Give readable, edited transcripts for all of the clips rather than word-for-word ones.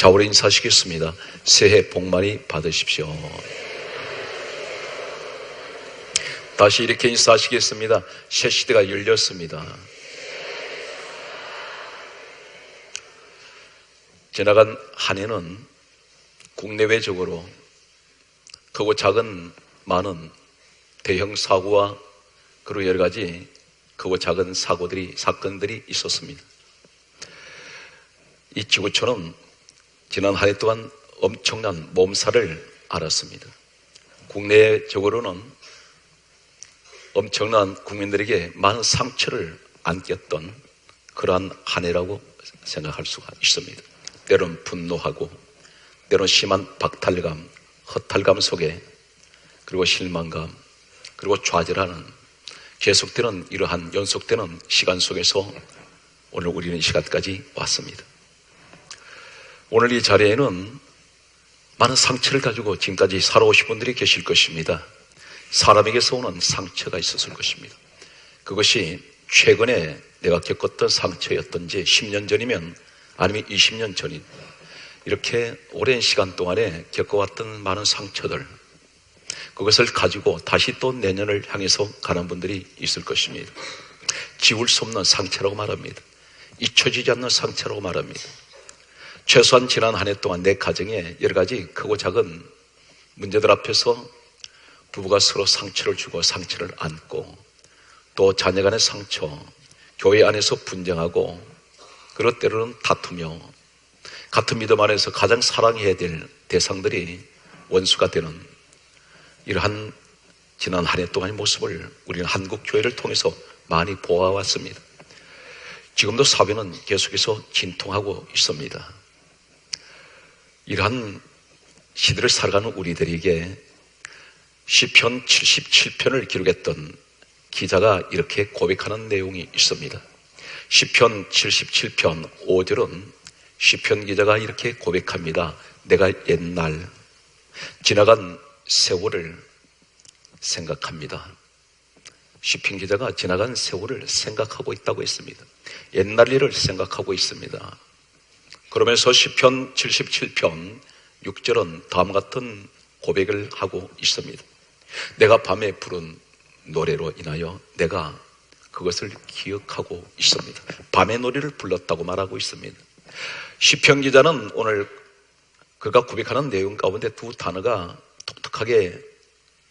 좌우로 인사하시겠습니다. 새해 복 많이 받으십시오. 다시 이렇게 인사하시겠습니다. 새 시대가 열렸습니다. 지나간 한 해는 국내외적으로 크고 작은 많은 대형 사고와 그리고 여러 가지 크고 작은 사건들이 있었습니다. 이 지구촌은 지난 한 해 동안 엄청난 몸살을 앓았습니다. 국내적으로는 엄청난 국민들에게 많은 상처를 안겼던 그러한 한 해라고 생각할 수가 있습니다. 때론 분노하고 때론 심한 박탈감, 허탈감 속에 그리고 실망감 그리고 좌절하는 계속되는 이러한 연속되는 시간 속에서 오늘 우리는 이 시간까지 왔습니다. 오늘 이 자리에는 많은 상처를 가지고 지금까지 살아오신 분들이 계실 것입니다. 사람에게서 오는 상처가 있었을 것입니다. 그것이 최근에 내가 겪었던 상처였던지 10년 전이면 아니면 20년 전인 이렇게 오랜 시간 동안에 겪어왔던 많은 상처들, 그것을 가지고 다시 또 내년을 향해서 가는 분들이 있을 것입니다. 지울 수 없는 상처라고 말합니다. 잊혀지지 않는 상처라고 말합니다. 최소한 지난 한 해 동안 내 가정에 여러 가지 크고 작은 문제들 앞에서 부부가 서로 상처를 주고 상처를 안고 또 자녀 간의 상처, 교회 안에서 분쟁하고 그럴 때로는 다투며 같은 믿음 안에서 가장 사랑해야 될 대상들이 원수가 되는 이러한 지난 한 해 동안의 모습을 우리는 한국 교회를 통해서 많이 보아왔습니다. 지금도 사회는 계속해서 진통하고 있습니다. 이러한 시대를 살아가는 우리들에게 시편 77편을 기록했던 기자가 이렇게 고백하는 내용이 있습니다. 시편 77편 5절은 시편 기자가 이렇게 고백합니다. 내가 옛날 지나간 세월을 생각합니다. 시편 기자가 지나간 세월을 생각하고 있다고 했습니다. 옛날 일을 생각하고 있습니다. 그러면서 시편 77편 6절은 다음 같은 고백을 하고 있습니다. 내가 밤에 부른 노래로 인하여 내가 그것을 기억하고 있습니다. 밤의 노래를 불렀다고 말하고 있습니다. 시편 기자는 오늘 그가 고백하는 내용 가운데 두 단어가 독특하게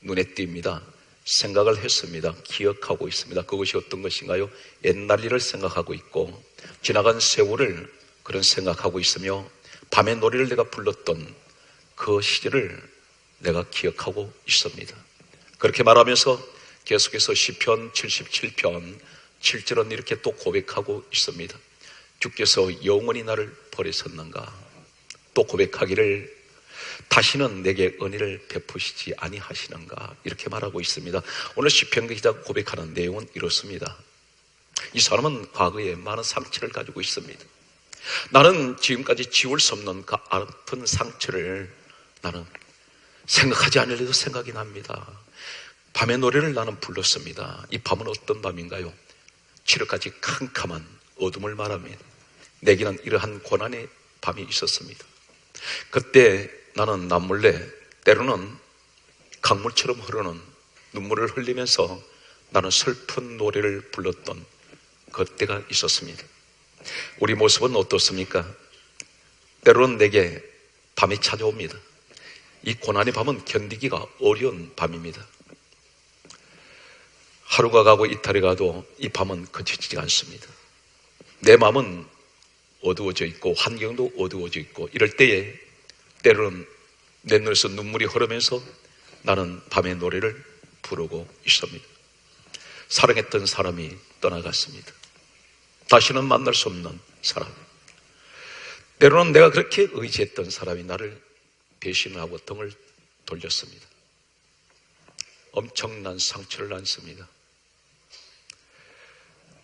눈에 띕니다. 생각을 했습니다. 기억하고 있습니다. 그것이 어떤 것인가요? 옛날 일을 생각하고 있고 지나간 세월을 그런 생각하고 있으며 밤의 노래를 내가 불렀던 그 시절을 내가 기억하고 있습니다. 그렇게 말하면서 계속해서 시편 77편 7절은 이렇게 또 고백하고 있습니다. 주께서 영원히 나를 버리셨는가? 또 고백하기를 다시는 내게 은혜를 베푸시지 아니하시는가? 이렇게 말하고 있습니다. 오늘 시편 기자가 고백하는 내용은 이렇습니다. 이 사람은 과거에 많은 상처를 가지고 있습니다. 나는 지금까지 지울 수 없는 그 아픈 상처를 나는 생각하지 않으려도 생각이 납니다. 밤의 노래를 나는 불렀습니다. 이 밤은 어떤 밤인가요? 지력까지 캄캄한 어둠을 말합니다. 내게는 이러한 고난의 밤이 있었습니다. 그때 나는 남몰래 때로는 강물처럼 흐르는 눈물을 흘리면서 나는 슬픈 노래를 불렀던 그때가 있었습니다. 우리 모습은 어떻습니까? 때로는 내게 밤이 찾아옵니다. 이 고난의 밤은 견디기가 어려운 밤입니다. 하루가 가고 이틀이 가도 이 밤은 그치지 않습니다. 내 마음은 어두워져 있고 환경도 어두워져 있고 이럴 때에 때로는 내 눈에서 눈물이 흐르면서 나는 밤의 노래를 부르고 있습니다. 사랑했던 사람이 떠나갔습니다. 다시는 만날 수 없는 사람, 때로는 내가 그렇게 의지했던 사람이 나를 배신하고 등을 돌렸습니다. 엄청난 상처를 안습니다.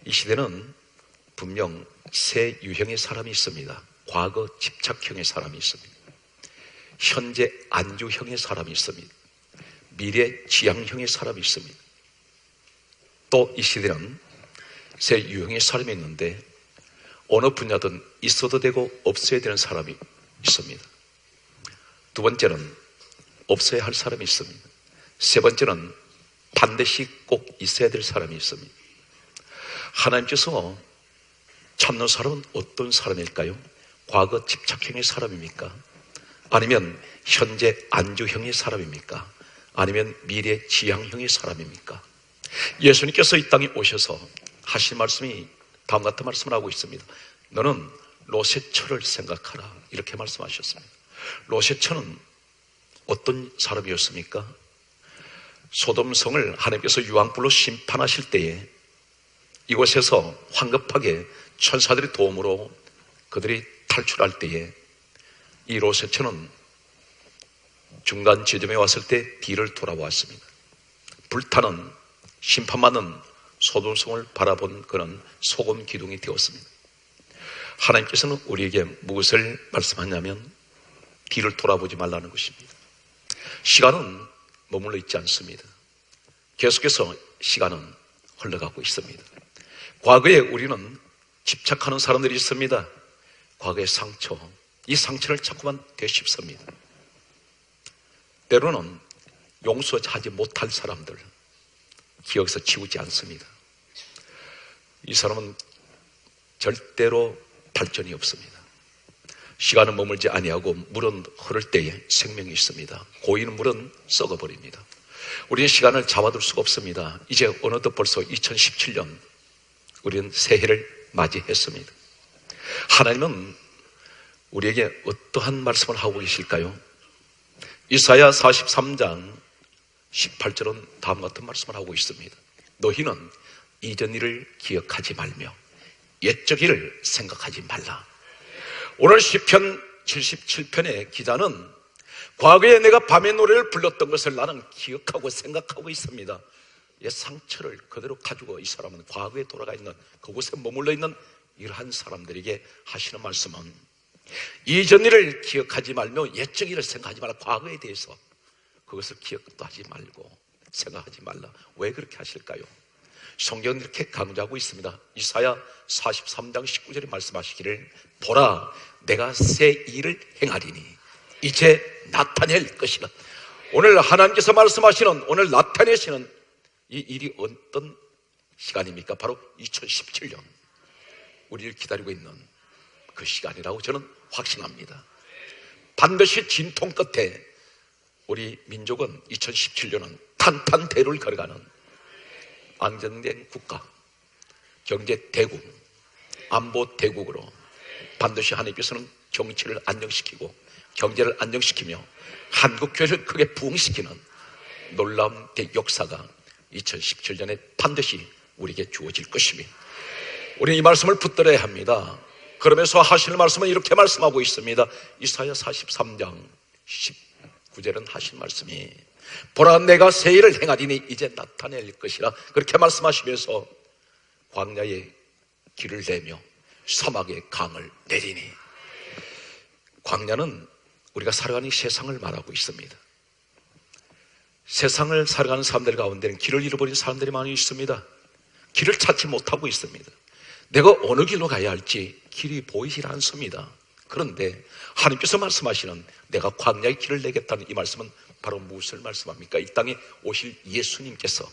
이 시대는 분명 세 유형의 사람이 있습니다. 과거 집착형의 사람이 있습니다. 현재 안주형의 사람이 있습니다. 미래 지향형의 사람이 있습니다. 또 이 시대는 세 유형의 사람이 있는데 어느 분야든 있어도 되고 없어야 되는 사람이 있습니다. 두 번째는 없어야 할 사람이 있습니다. 세 번째는 반드시 꼭 있어야 될 사람이 있습니다. 하나님께서 찾는 사람은 어떤 사람일까요? 과거 집착형의 사람입니까? 아니면 현재 안주형의 사람입니까? 아니면 미래 지향형의 사람입니까? 예수님께서 이 땅에 오셔서 하신 말씀이 다음 같은 말씀을 하고 있습니다. 너는 롯의 생각하라, 이렇게 말씀하셨습니다. 롯의 처는 어떤 사람이었습니까? 소돔성을 하나님께서 유황불로 심판하실 때에 이곳에서 황급하게 천사들의 도움으로 그들이 탈출할 때에 이 롯의 처는 중간 지점에 왔을 때 뒤를 돌아보았습니다. 불타는 심판받는 소돔성을 바라본 그는 소금 기둥이 되었습니다. 하나님께서는 우리에게 무엇을 말씀하냐면 뒤를 돌아보지 말라는 것입니다. 시간은 머물러 있지 않습니다. 계속해서 시간은 흘러가고 있습니다. 과거에 우리는 집착하는 사람들이 있습니다. 과거의 상처, 이 상처를 자꾸만 되씹습니다. 때로는 용서하지 못할 사람들 기억에서 지우지 않습니다. 이 사람은 절대로 발전이 없습니다. 시간은 머물지 아니하고 물은 흐를 때에 생명이 있습니다. 고이는 물은 썩어버립니다. 우리는 시간을 잡아둘 수가 없습니다. 이제 어느덧 벌써 2017년 우리는 새해를 맞이했습니다. 하나님은 우리에게 어떠한 말씀을 하고 계실까요? 이사야 43장 18절은 다음 같은 말씀을 하고 있습니다. 너희는 이전 일을 기억하지 말며 옛적 일을 생각하지 말라. 오늘 시편 77편의 기자는 과거에 내가 밤의 노래를 불렀던 것을 나는 기억하고 생각하고 있습니다. 옛 상처를 그대로 가지고 이 사람은 과거에 돌아가 있는, 그곳에 머물러 있는 이러한 사람들에게 하시는 말씀은 이전 일을 기억하지 말며 옛적 일을 생각하지 말라. 과거에 대해서 그것을 기억도 하지 말고 생각하지 말라. 왜 그렇게 하실까요? 성경은 이렇게 강조하고 있습니다. 이사야 43장 19절에 말씀하시기를 보라 내가 새 일을 행하리니 이제 나타낼 것이라. 오늘 하나님께서 말씀하시는, 오늘 나타내시는 이 일이 어떤 시간입니까? 바로 2017년 우리를 기다리고 있는 그 시간이라고 저는 확신합니다. 반드시 진통 끝에 우리 민족은 2017년은 탄탄대로를 걸어가는 안정된 국가, 경제 대국, 안보 대국으로 반드시 하나님께서는 정치를 안정시키고 경제를 안정시키며 한국교회를 크게 부흥시키는 놀라운 역사가 2017년에 반드시 우리에게 주어질 것입니다. 우리는 이 말씀을 붙들어야 합니다. 그러면서 하시는 말씀은 이렇게 말씀하고 있습니다. 이사야 43장 19절은 하신 말씀이 보라 내가 새 일을 행하리니 이제 나타낼 것이라. 그렇게 말씀하시면서 광야에 길을 내며 사막에 강을 내리니, 광야는 우리가 살아가는 세상을 말하고 있습니다. 세상을 살아가는 사람들 가운데는 길을 잃어버린 사람들이 많이 있습니다. 길을 찾지 못하고 있습니다. 내가 어느 길로 가야 할지 길이 보이질 않습니다. 그런데 하나님께서 말씀하시는 내가 광야의 길을 내겠다는 이 말씀은 바로 무엇을 말씀합니까? 이 땅에 오실 예수님께서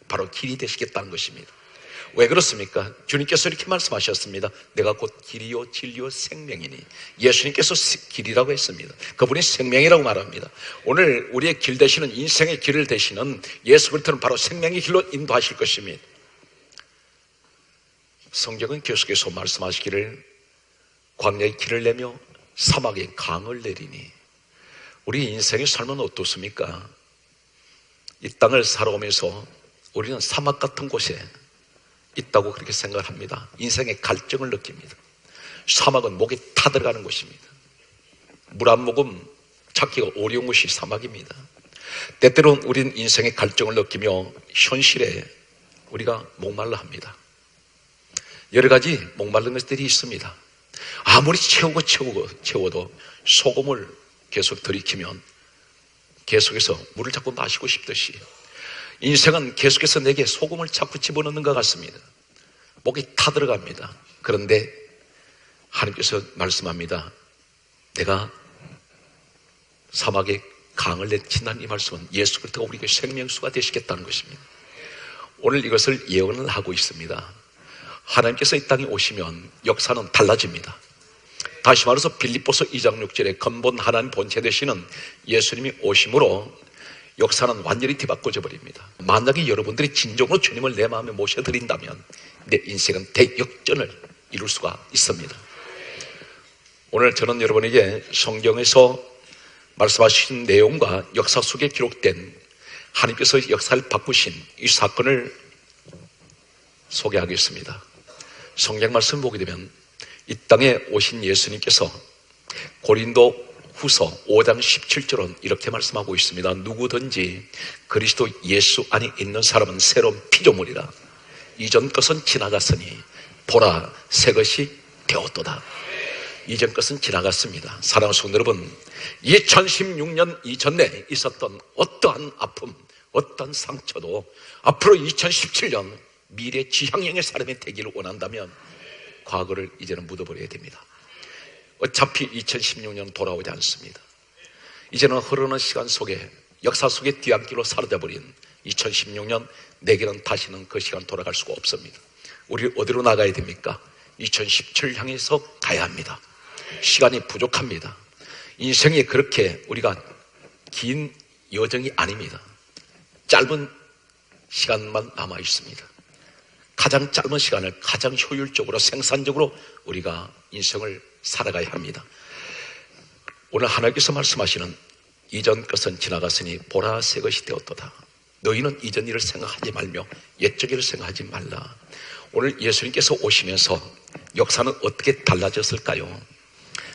바로 길이 되시겠다는 것입니다. 왜 그렇습니까? 주님께서 이렇게 말씀하셨습니다. 내가 곧 길이요 진리요 생명이니. 예수님께서 길이라고 했습니다. 그분이 생명이라고 말합니다. 오늘 우리의 길 되시는, 인생의 길을 되시는 예수 그리스도는 바로 생명의 길로 인도하실 것입니다. 성경은 계속해서 말씀하시기를 광야의 길을 내며 사막에 강을 내리니. 우리 인생의 삶은 어떻습니까? 이 땅을 살아오면서 우리는 사막 같은 곳에 있다고 그렇게 생각을 합니다. 인생의 갈증을 느낍니다. 사막은 목이 타들어가는 곳입니다. 물 한 모금 찾기가 어려운 곳이 사막입니다. 때때로는 우리는 인생의 갈증을 느끼며 현실에 우리가 목말라 합니다. 여러 가지 목마른 것들이 있습니다. 아무리 채워도 소금을 계속 들이키면 계속해서 물을 자꾸 마시고 싶듯이 인생은 계속해서 내게 소금을 자꾸 집어넣는 것 같습니다. 목이 타들어갑니다. 그런데 하나님께서 말씀합니다. 내가 사막에 강을 내친다는 이 말씀은 예수 그리스도가 우리에게 생명수가 되시겠다는 것입니다. 오늘 이것을 예언을 하고 있습니다. 하나님께서 이 땅에 오시면 역사는 달라집니다. 다시 말해서 빌립보서 2장 6절에 근본 하나님 본체 되시는 예수님이 오심으로 역사는 완전히 뒤바꿔져 버립니다. 만약에 여러분들이 진정으로 주님을 내 마음에 모셔드린다면 내 인생은 대역전을 이룰 수가 있습니다. 오늘 저는 여러분에게 성경에서 말씀하신 내용과 역사 속에 기록된 하나님께서 역사를 바꾸신 이 사건을 소개하겠습니다. 성경 말씀 보게 되면 이 땅에 오신 예수님께서 고린도 후서 5장 17절은 이렇게 말씀하고 있습니다. 누구든지 그리스도 예수 안에 있는 사람은 새로운 피조물이라. 이전 것은 지나갔으니 보라 새 것이 되었도다. 이전 것은 지나갔습니다. 사랑하는 성도 여러분, 2016년 이전에 있었던 어떠한 아픔, 어떠한 상처도 앞으로 2017년 미래 지향형의 사람이 되기를 원한다면 과거를 이제는 묻어버려야 됩니다. 어차피 2016년은 돌아오지 않습니다. 이제는 흐르는 시간 속에 역사 속에 뒤안길로 사라져버린 2016년, 내게는 다시는 그 시간 돌아갈 수가 없습니다. 우리 어디로 나가야 됩니까? 2017 향해서 가야 합니다. 시간이 부족합니다. 인생이 그렇게 우리가 긴 여정이 아닙니다. 짧은 시간만 남아 있습니다. 가장 짧은 시간을 가장 효율적으로 생산적으로 우리가 인생을 살아가야 합니다. 오늘 하나님께서 말씀하시는 이전 것은 지나갔으니 보라 새 것이 되었도다. 너희는 이전 일을 생각하지 말며 옛적 일을 생각하지 말라. 오늘 예수님께서 오시면서 역사는 어떻게 달라졌을까요?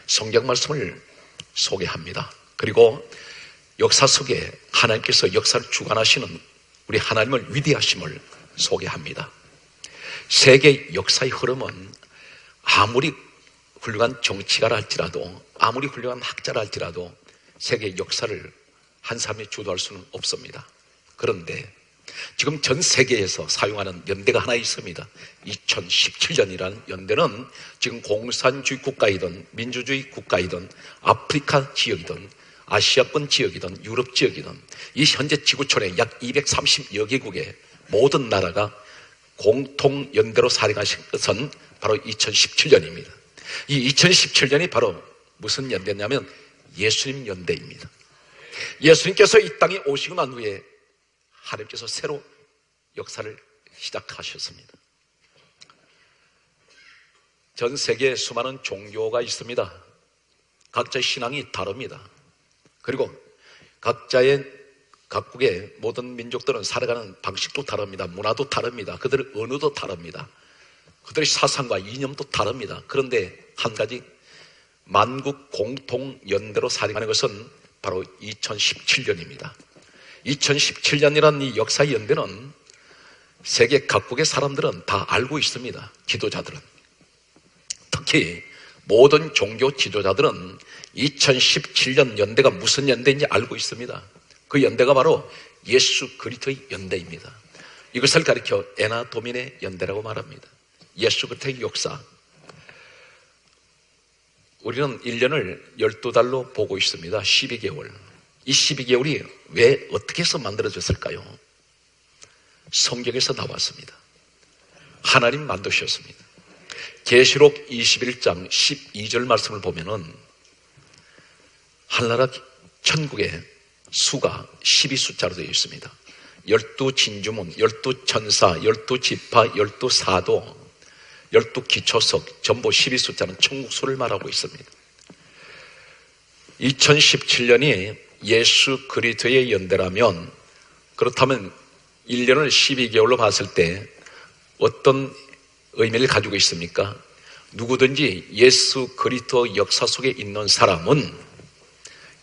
성경 말씀을 소개합니다. 그리고 역사 속에 하나님께서 역사를 주관하시는 우리 하나님을 위대하심을 소개합니다. 세계 역사의 흐름은 아무리 훌륭한 정치가라 할지라도, 아무리 훌륭한 학자라 할지라도 세계 역사를 한 사람이 주도할 수는 없습니다. 그런데 지금 전 세계에서 사용하는 연대가 하나 있습니다. 2017년이라는 연대는 지금 공산주의 국가이든 민주주의 국가이든 아프리카 지역이든 아시아권 지역이든 유럽 지역이든 이 현재 지구촌의 약 230여 개국의 모든 나라가 공통 연대로 살아가신 것은 바로 2017년입니다. 이 2017년이 바로 무슨 연대냐면 예수님 연대입니다. 예수님께서 이 땅에 오시고 난 후에 하나님께서 새로 역사를 시작하셨습니다. 전 세계에 수많은 종교가 있습니다. 각자의 신앙이 다릅니다. 그리고 각국의 모든 민족들은 살아가는 방식도 다릅니다. 문화도 다릅니다. 그들의 언어도 다릅니다. 그들의 사상과 이념도 다릅니다. 그런데 한 가지 만국 공통 연대로 살아가는 것은 바로 2017년입니다. 2017년이라는 이 역사의 연대는 세계 각국의 사람들은 다 알고 있습니다. 지도자들은. 특히 모든 종교 지도자들은 2017년 연대가 무슨 연대인지 알고 있습니다. 그 연대가 바로 예수 그리스도의 연대입니다. 이것을 가리켜 에나 도민의 연대라고 말합니다. 예수 그리스도의 역사. 우리는 1년을 12달로 보고 있습니다. 12개월. 이 12개월이 왜 어떻게 해서 만들어졌을까요? 성경에서 나왔습니다. 하나님 만드셨습니다. 계시록 21장 12절 말씀을 보면은 하늘나라 천국의 수가 12숫자로 되어 있습니다. 12진주문, 12천사, 12지파, 12사도, 12기초석, 전부 12숫자는 천국 수를 말하고 있습니다. 2017년이 예수 그리스도의 연대라면, 그렇다면 1년을 12개월로 봤을 때 어떤 의미를 가지고 있습니까? 누구든지 예수 그리스도 역사 속에 있는 사람은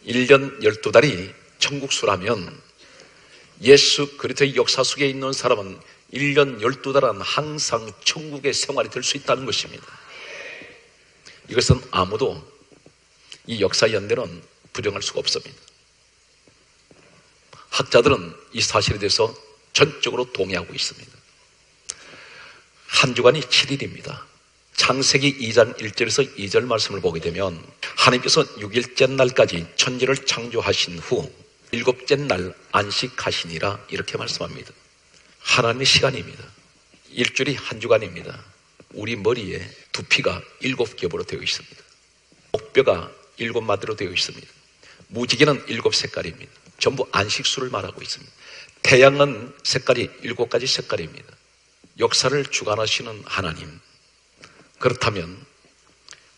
1년 12달이 천국수라면 예수 그리스도의 역사 속에 있는 사람은 1년 12달은 항상 천국의 생활이 될 수 있다는 것입니다. 이것은 아무도 이 역사 연대는 부정할 수가 없습니다. 학자들은 이 사실에 대해서 전적으로 동의하고 있습니다. 한 주간이 7일입니다. 창세기 2장 1절에서 2절 말씀을 보게 되면 하나님께서 6일째 날까지 천지를 창조하신 후 7째 날 안식하시니라 이렇게 말씀합니다. 하나님의 시간입니다. 일주일이 한 주간입니다. 우리 머리에 두피가 7겹으로 되어 있습니다. 목뼈가 7마디로 되어 있습니다. 무지개는 7색깔입니다. 전부 안식수를 말하고 있습니다. 태양은 색깔이 7가지 색깔입니다. 역사를 주관하시는 하나님, 그렇다면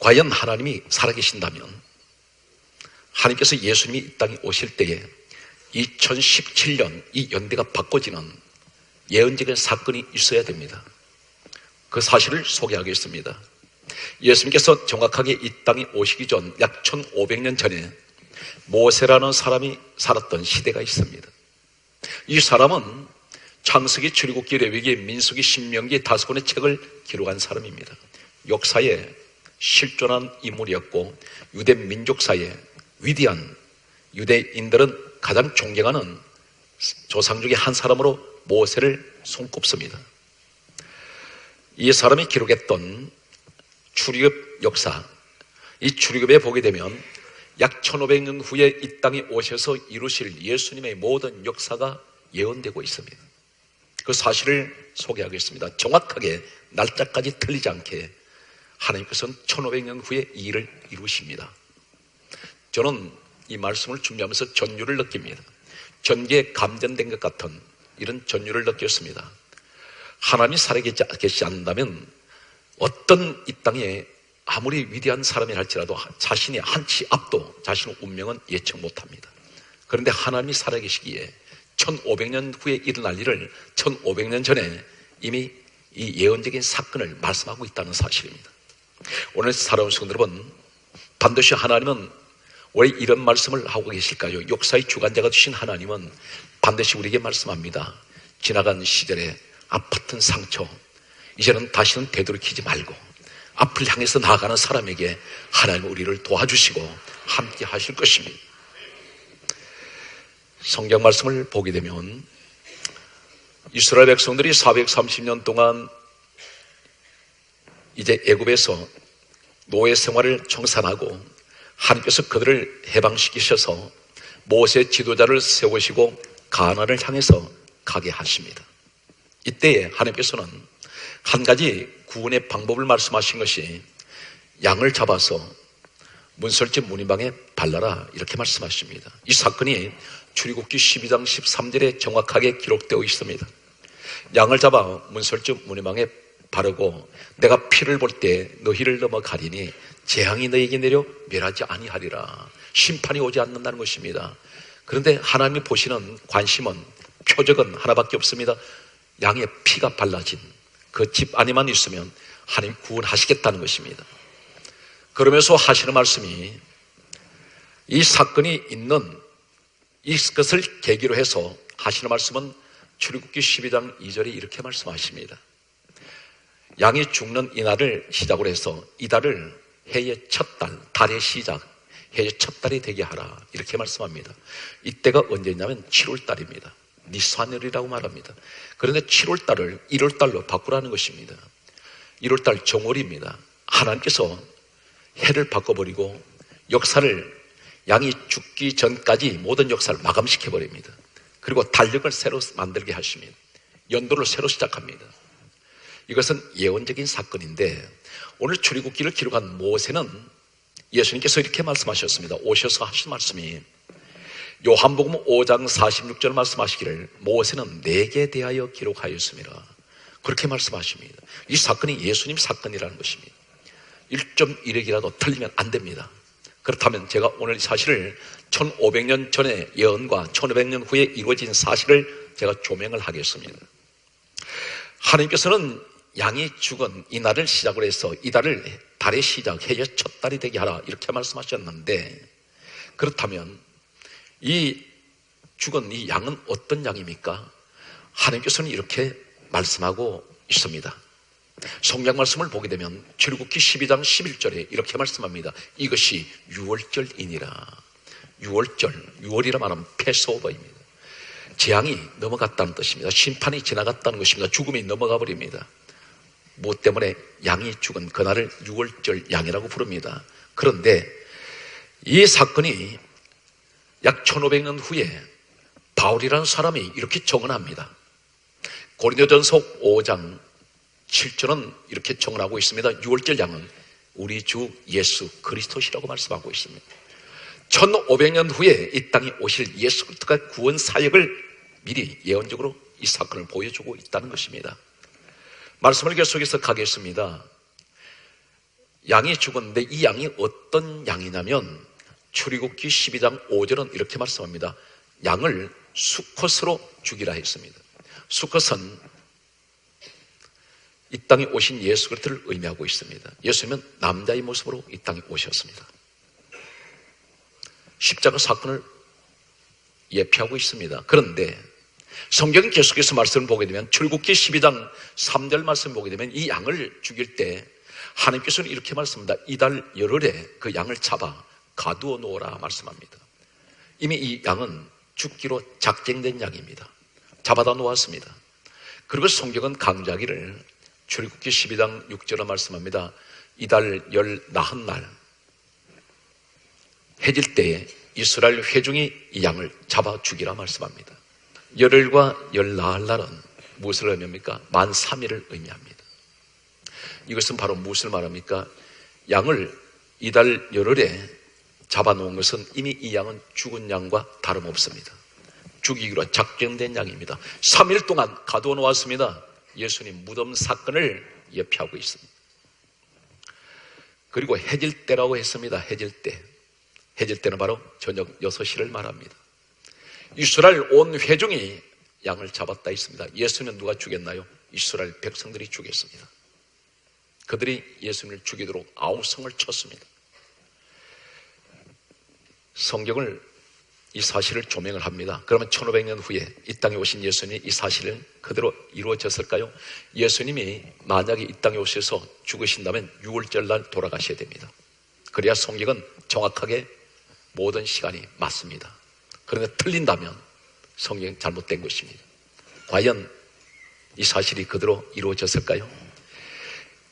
과연 하나님이 살아계신다면 하나님께서 예수님이 이 땅에 오실 때에 2017년 이 연대가 바꿔지는 예언적인 사건이 있어야 됩니다. 그 사실을 소개하겠습니다. 예수님께서 정확하게 이 땅에 오시기 전 약 1500년 전에 모세라는 사람이 살았던 시대가 있습니다. 이 사람은 창세기, 출애굽기, 레위기, 민수기, 신명기 5권의 책을 기록한 사람입니다. 역사에 실존한 인물이었고 유대 민족사에 위대한 유대인들은 가장 존경하는 조상 중에 한 사람으로 모세를 손꼽습니다. 이 사람이 기록했던 출애굽 역사, 이 출애굽에 보게 되면 약 1500년 후에 이 땅에 오셔서 이루실 예수님의 모든 역사가 예언되고 있습니다. 그 사실을 소개하겠습니다. 정확하게 날짜까지 틀리지 않게 하나님께서는 1500년 후에 이 일을 이루십니다. 저는 이 말씀을 준비하면서 전율을 느낍니다. 전기에 감전된 것 같은 이런 전율을 느꼈습니다. 하나님이 살아계시지 않는다면 어떤 이 땅에 아무리 위대한 사람이 할지라도 자신의 한치 앞도 자신의 운명은 예측 못합니다. 그런데 하나님이 살아계시기에 1500년 후에 일어날 일을 1500년 전에 이미 이 예언적인 사건을 말씀하고 있다는 사실입니다. 오늘 살아온 성도 여러분, 반드시 하나님은 왜 이런 말씀을 하고 계실까요? 역사의 주관자가 되신 하나님은 반드시 우리에게 말씀합니다. 지나간 시절에 아팠던 상처, 이제는 다시는 되돌이키지 말고 앞을 향해서 나아가는 사람에게 하나님은 우리를 도와주시고 함께 하실 것입니다. 성경 말씀을 보게 되면 이스라엘 백성들이 430년 동안 이제 애굽에서 노예 생활을 청산하고 하나님께서 그들을 해방시키셔서 모세 지도자를 세우시고 가나안을 향해서 가게 하십니다. 이때에 하나님께서는 한 가지 구원의 방법을 말씀하신 것이 양을 잡아서 문설집 문인방에 발라라 이렇게 말씀하십니다. 이 사건이 출애굽기 12장 13절에 정확하게 기록되어 있습니다. 양을 잡아 문설집 문인방에 바르고 내가 피를 볼 때 너희를 넘어가리니 재앙이 너에게 내려 멸하지 아니하리라. 심판이 오지 않는다는 것입니다. 그런데 하나님이 보시는 관심은, 표적은 하나밖에 없습니다. 양의 피가 발라진 그 집 안에만 있으면 하나님 구원하시겠다는 것입니다. 그러면서 하시는 말씀이 이 사건이 있는 이것을 계기로 해서 하시는 말씀은 출애굽기 12장 2절에 이렇게 말씀하십니다. 양이 죽는 이날을 시작으로 해서 이달을 해의 첫 달, 달의 시작, 해의 첫 달이 되게 하라 이렇게 말씀합니다. 이때가 언제냐면 7월달입니다. 니산월이라고 말합니다. 그런데 7월달을 1월달로 바꾸라는 것입니다. 1월달 정월입니다. 하나님께서 해를 바꿔버리고 역사를 양이 죽기 전까지 모든 역사를 마감시켜버립니다. 그리고 달력을 새로 만들게 하십니다. 연도를 새로 시작합니다. 이것은 예언적인 사건인데 오늘 출애굽기를 기록한 모세는 예수님께서 이렇게 말씀하셨습니다. 오셔서 하신 말씀이 요한복음 5장 46절 말씀하시기를 모세는 내게 대하여 기록하였습니다. 그렇게 말씀하십니다. 이 사건이 예수님 사건이라는 것입니다. 1.1핵이라도 틀리면 안 됩니다. 그렇다면 제가 오늘 사실을 1500년 전의 예언과 1500년 후에 이루어진 사실을 제가 조명을 하겠습니다. 하나님께서는 양이 죽은 이날을 시작으로 해서 이달을 달의 시작, 해의 첫 달이 되게 하라 이렇게 말씀하셨는데, 그렇다면 이 죽은 이 양은 어떤 양입니까? 하나님께서는 이렇게 말씀하고 있습니다. 성경 말씀을 보게 되면 출애굽기 12장 11절에 이렇게 말씀합니다. 이것이 유월절이니라. 유월절, 유월이라 말하면 패스오버입니다. 재앙이 넘어갔다는 뜻입니다. 심판이 지나갔다는 것입니다. 죽음이 넘어가 버립니다. 무엇 때문에 양이 죽은 그날을 유월절 양이라고 부릅니다. 그런데 이 사건이 약 1500년 후에 바울이라는 사람이 이렇게 정언합니다. 고린도전서 5장 7절은 이렇게 정언하고 있습니다. 유월절 양은 우리 주 예수 그리스도시라고 말씀하고 있습니다. 1500년 후에 이 땅에 오실 예수 그리스도가 구원 사역을 미리 예언적으로 이 사건을 보여주고 있다는 것입니다. 말씀을 계속해서 가겠습니다. 양이 죽었는데 이 양이 어떤 양이냐면 출애굽기 12장 5절은 이렇게 말씀합니다. 양을 수컷으로 죽이라 했습니다. 수컷은 이 땅에 오신 예수 그리스도를 의미하고 있습니다. 예수님은 남자의 모습으로 이 땅에 오셨습니다. 십자가 사건을 예표하고 있습니다. 그런데 성경은 계속해서 말씀을 보게 되면 출애굽기 12장 3절 말씀을 보게 되면 이 양을 죽일 때 하나님께서는 이렇게 말씀합니다. 이달 열흘에 그 양을 잡아 가두어 놓으라 말씀합니다. 이미 이 양은 죽기로 작정된 양입니다. 잡아다 놓았습니다. 그리고 성경은 강조하기를 출애굽기 12장 6절에 말씀합니다. 이달 열 나흔 날 해질 때에 이스라엘 회중이 이 양을 잡아 죽이라 말씀합니다. 열흘과 열 나흘 날은 무엇을 의미합니까? 만 3일을 의미합니다. 이것은 바로 무엇을 말합니까? 양을 이달 열흘에 잡아놓은 것은 이미 이 양은 죽은 양과 다름없습니다. 죽이기로 작정된 양입니다. 3일 동안 가두어 놓았습니다. 예수님 무덤 사건을 예표하고 있습니다. 그리고 해질 때라고 했습니다. 해질 때. 해질 때는 바로 저녁 6시를 말합니다. 이스라엘 온 회중이 양을 잡았다 했습니다. 예수는 누가 죽였나요? 이스라엘 백성들이 죽였습니다. 그들이 예수님을 죽이도록 아우성을 쳤습니다. 성경을 이 사실을 조명을 합니다. 그러면 1500년 후에 이 땅에 오신 예수님이 이 사실을 그대로 이루어졌을까요? 예수님이 만약에 이 땅에 오셔서 죽으신다면 6월절 날 돌아가셔야 됩니다. 그래야 성경은 정확하게 모든 시간이 맞습니다. 그런데 틀린다면 성경이 잘못된 것입니다. 과연 이 사실이 그대로 이루어졌을까요?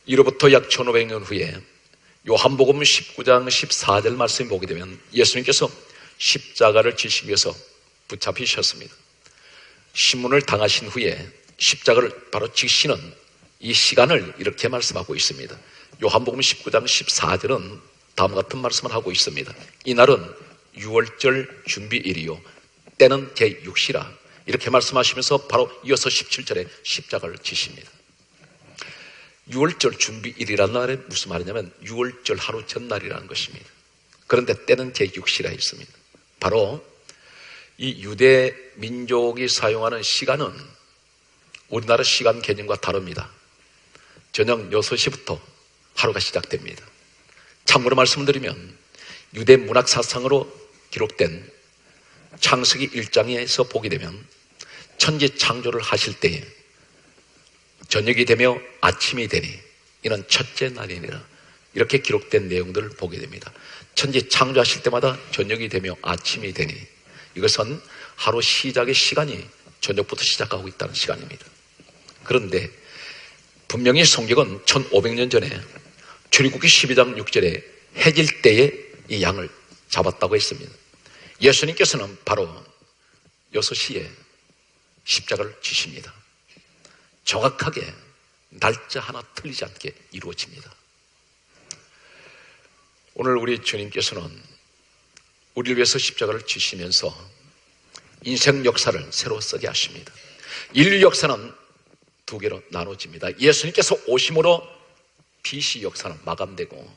이로부터 약 1500년 후에 요한복음 19장 14절 말씀을 보게 되면 예수님께서 십자가를 지시기 위해서 붙잡히셨습니다. 신문을 당하신 후에 십자가를 바로 지시는 이 시간을 이렇게 말씀하고 있습니다. 요한복음 19장 14절은 다음과 같은 말씀을 하고 있습니다. 이날은 유월절 준비일이요 때는 제6시라 이렇게 말씀하시면서 바로 이어서 17절에 십자가를 지십니다. 6월절 준비일이라는 날에 무슨 말이냐면 6월절 하루 전날이라는 것입니다. 그런데 때는 제6시라 했습니다. 바로 이 유대 민족이 사용하는 시간은 우리나라 시간 개념과 다릅니다. 저녁 6시부터 하루가 시작됩니다. 참고로 말씀드리면 유대 문학 사상으로 기록된 창세기 1장에서 보게 되면 천지 창조를 하실 때에 저녁이 되며 아침이 되니 이는 첫째 날이니라 이렇게 기록된 내용들을 보게 됩니다. 천지 창조하실 때마다 저녁이 되며 아침이 되니 이것은 하루 시작의 시간이 저녁부터 시작하고 있다는 시간입니다. 그런데 분명히 성경은 1500년 전에 출애굽기 12장 6절에 해질 때에 이 양을 잡았다고 했습니다. 예수님께서는 바로 6시에 십자가를 지십니다. 정확하게 날짜 하나 틀리지 않게 이루어집니다. 오늘 우리 주님께서는 우리를 위해서 십자가를 지시면서 인생 역사를 새로 쓰게 하십니다. 인류 역사는 두 개로 나눠집니다. 예수님께서 오심으로 BC 역사는 마감되고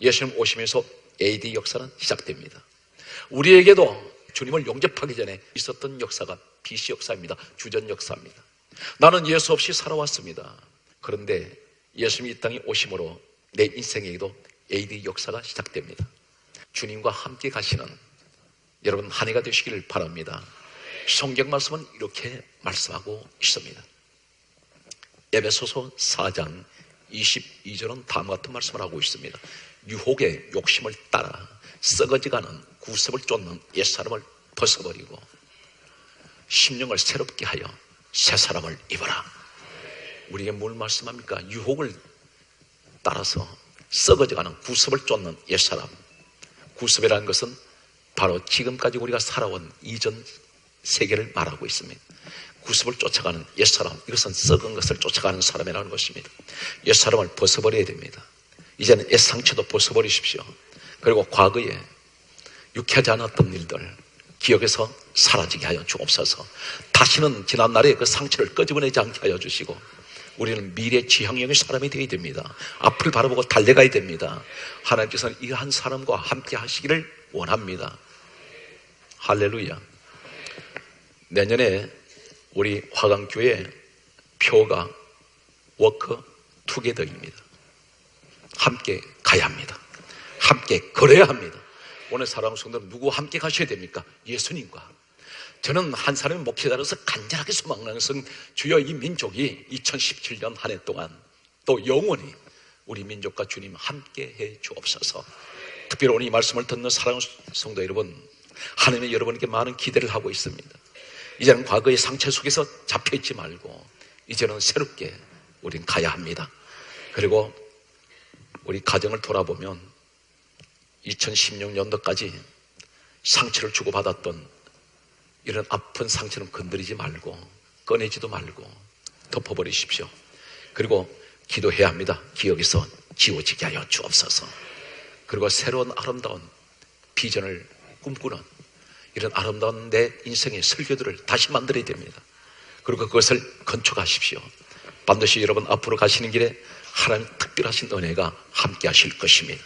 예수님 오시면서 AD 역사는 시작됩니다. 우리에게도 주님을 영접하기 전에 있었던 역사가 BC 역사입니다. 주전 역사입니다. 나는 예수 없이 살아왔습니다. 그런데 예수님이 이 땅에 오심으로 내 인생에게도 AD 역사가 시작됩니다. 주님과 함께 가시는 여러분 한 해가 되시기를 바랍니다. 성경 말씀은 이렇게 말씀하고 있습니다. 에베소서 4장 22절은 다음과 같은 말씀을 하고 있습니다. 유혹의 욕심을 따라 썩어지가는 구습을 쫓는 옛사람을 벗어버리고 심령을 새롭게 하여 새 사람을 입어라. 우리에게 뭘 말씀합니까? 유혹을 따라서 썩어져가는 구습을 쫓는 옛사람, 구습이라는 것은 바로 지금까지 우리가 살아온 이전 세계를 말하고 있습니다. 구습을 쫓아가는 옛사람, 이것은 썩은 것을 쫓아가는 사람이라는 것입니다. 옛사람을 벗어버려야 됩니다. 이제는 옛상처도 벗어버리십시오. 그리고 과거에 유쾌하지 않았던 일들 기억에서 사라지게 하여 주옵소서. 다시는 지난날의 그 상처를 끄집어내지 않게 하여 주시고, 우리는 미래 지향형의 사람이 되어야 됩니다. 앞을 바라보고 달려가야 됩니다. 하나님께서는 이 한 사람과 함께 하시기를 원합니다. 할렐루야. 내년에 우리 화강교회 표가 워크 투게더입니다. 함께 가야 합니다. 함께 걸어야 합니다. 오늘 사랑하는 성도는 누구와 함께 가셔야 됩니까? 예수님과. 저는 한 사람의 목회자로서 간절하게 소망하는 것은 주여 이 민족이 2017년 한 해 동안 또 영원히 우리 민족과 주님 함께 해 주옵소서. 특별히 오늘 이 말씀을 듣는 사랑하는 성도 여러분, 하나님은 여러분에게 많은 기대를 하고 있습니다. 이제는 과거의 상처 속에서 잡혀있지 말고 이제는 새롭게 우린 가야 합니다. 그리고 우리 가정을 돌아보면 2016년도까지 상처를 주고받았던 이런 아픈 상처는 건드리지 말고 꺼내지도 말고 덮어버리십시오. 그리고 기도해야 합니다. 기억에서 지워지게 하여 주옵소서. 그리고 새로운 아름다운 비전을 꿈꾸는 이런 아름다운 내 인생의 설교들을 다시 만들어야 됩니다. 그리고 그것을 건축하십시오. 반드시 여러분 앞으로 가시는 길에 하나님 특별하신 은혜가 함께 하실 것입니다.